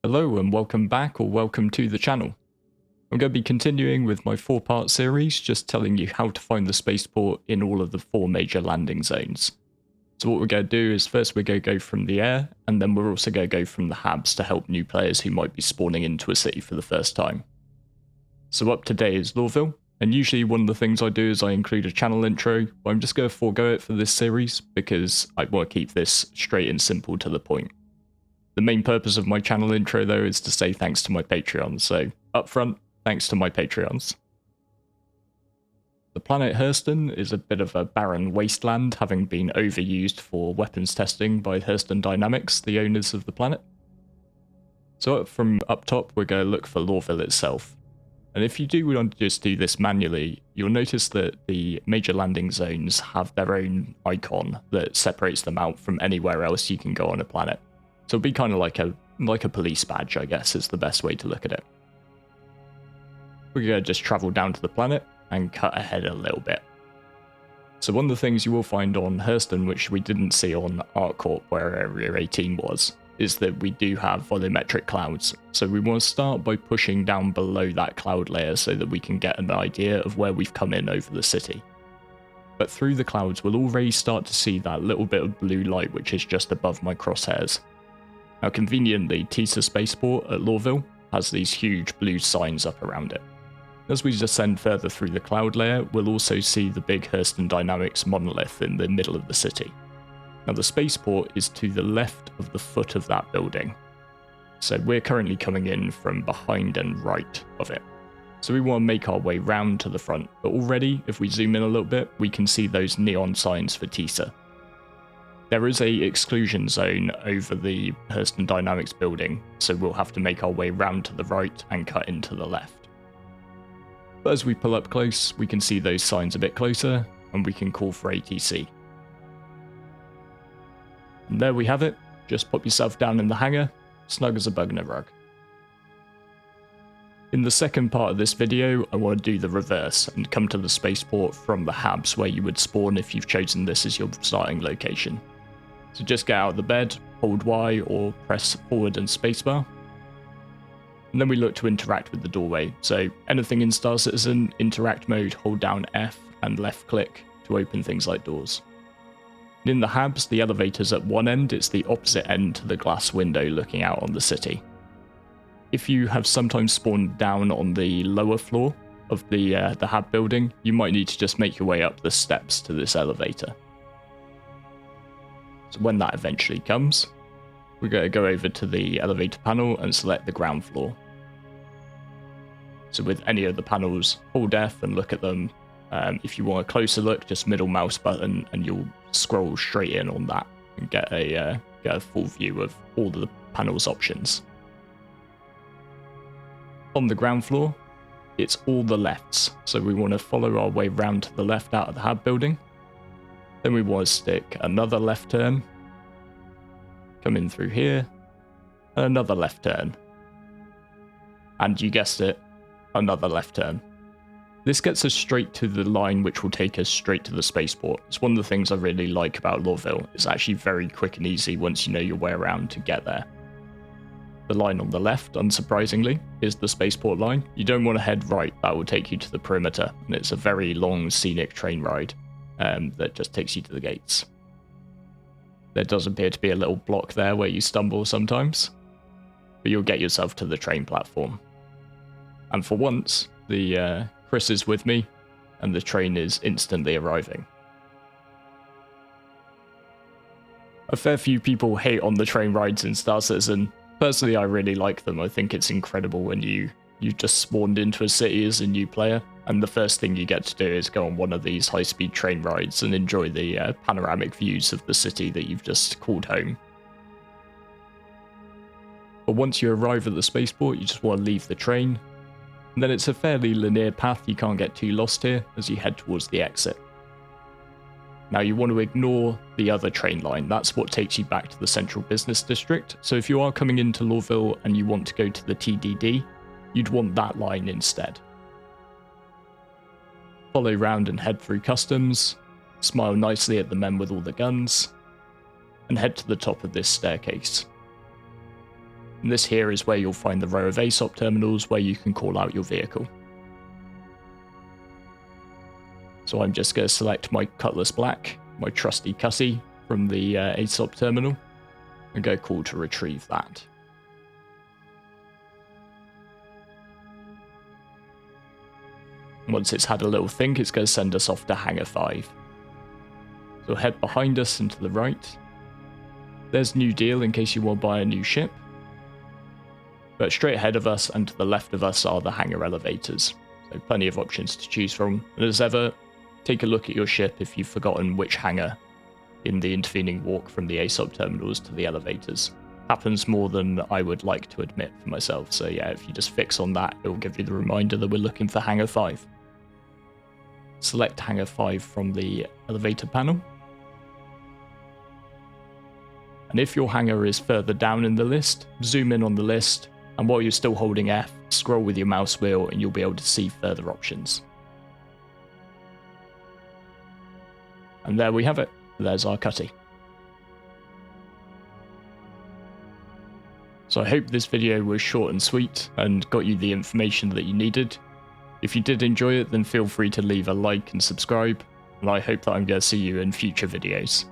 Hello and welcome back or welcome to the channel. I'm going to be continuing with my 4-part series, just telling you how to find the spaceport in all of the 4 major landing zones. So what we're going to do is first we're going to go from the air, and then we're also going to go from the Habs to help new players who might be spawning into a city for the first time. So up today is Lorville, and usually one of the things I do is I include a channel intro, but I'm just going to forego it for this series because I want to keep this straight and simple to the point. The main purpose of my channel intro though is to say thanks to my Patreons, so up front, thanks to my Patreons. The planet Hurston is a bit of a barren wasteland, having been overused for weapons testing by Hurston Dynamics, the owners of the planet. So from up top, we're going to look for Lorville itself. And if you do want to just do this manually, you'll notice that the major landing zones have their own icon that separates them out from anywhere else you can go on a planet. So it'll be kind of like a police badge, I guess, is the best way to look at it. We're going to just travel down to the planet and cut ahead a little bit. So one of the things you will find on Hurston, which we didn't see on ArcCorp, where Area 18 was, is that we do have volumetric clouds. So we want to start by pushing down below that cloud layer so that we can get an idea of where we've come in over the city. But through the clouds, we'll already start to see that little bit of blue light which is just above my crosshairs. Now conveniently, TISA Spaceport at Lorville has these huge blue signs up around it. As we descend further through the cloud layer, we'll also see the big Hurston Dynamics monolith in the middle of the city. Now the spaceport is to the left of the foot of that building, so we're currently coming in from behind and right of it. So we want to make our way round to the front, but already, if we zoom in a little bit, we can see those neon signs for TISA. There is a exclusion zone over the Hurston Dynamics building, so we'll have to make our way round to the right and cut into the left. But as we pull up close, we can see those signs a bit closer, and we can call for ATC. And there we have it. Just pop yourself down in the hangar, snug as a bug in a rug. In the second part of this video, I want to do the reverse and come to the spaceport from the Habs where you would spawn if you've chosen this as your starting location. So just get out of the bed, hold Y or press forward and spacebar. And then we look to interact with the doorway. So anything in Star Citizen, interact mode, hold down F and left click to open things like doors. And in the Habs, the elevator's at one end, it's the opposite end to the glass window looking out on the city. If you have sometimes spawned down on the lower floor of the Hab building, you might need to just make your way up the steps to this elevator. So when that eventually comes, we're going to go over to the elevator panel and select the ground floor. So with any of the panels, hold F and look at them. If you want a closer look, just middle mouse button and you'll scroll straight in on that and get a full view of all the panel's options. On the ground floor, it's all the lefts. So we want to follow our way round to the left out of the Hab building. Then we want to stick another left turn, come in through here, and another left turn. And you guessed it, another left turn. This gets us straight to the line which will take us straight to the spaceport. It's one of the things I really like about Lorville. It's actually very quick and easy once you know your way around to get there. The line on the left, unsurprisingly, is the spaceport line. You don't want to head right, that will take you to the perimeter, and it's a very long scenic train ride that just takes you to the gates. There does appear to be a little block there where you stumble sometimes, but you'll get yourself to the train platform. And for once, the Chris is with me, and the train is instantly arriving. A fair few people hate on the train rides in Star Citizen. Personally, I really like them. I think it's incredible when you just spawned into a city as a new player, and the first thing you get to do is go on one of these high-speed train rides and enjoy the panoramic views of the city that you've just called home. But once you arrive at the spaceport, you just want to leave the train, and then it's a fairly linear path. You can't get too lost here as you head towards the exit. Now you want to ignore the other train line. That's what takes you back to the central business district. So if you are coming into Lorville and you want to go to the TDD, you'd want that line instead. Follow round and head through customs, smile nicely at the men with all the guns, and head to the top of this staircase. And this here is where you'll find the row of ASOP terminals where you can call out your vehicle. So I'm just going to select my Cutlass Black, my trusty Cutty from the ASOP terminal, and go call to retrieve that. Once it's had a little think, it's going to send us off to Hangar 5. So head behind us and to the right. There's New Deal in case you want to buy a new ship. But straight ahead of us and to the left of us are the hangar elevators. So plenty of options to choose from. And as ever, take a look at your ship if you've forgotten which hangar in the intervening walk from the ASOP terminals to the elevators. Happens more than I would like to admit for myself. So yeah, if you just fix on that, it will give you the reminder that we're looking for Hangar 5. Select Hangar 5 from the elevator panel. And if your hangar is further down in the list, zoom in on the list, and while you're still holding F, scroll with your mouse wheel and you'll be able to see further options. And there we have it. There's our Cutty. So I hope this video was short and sweet and got you the information that you needed. If you did enjoy it, then feel free to leave a like and subscribe, and I hope that I'm going to see you in future videos.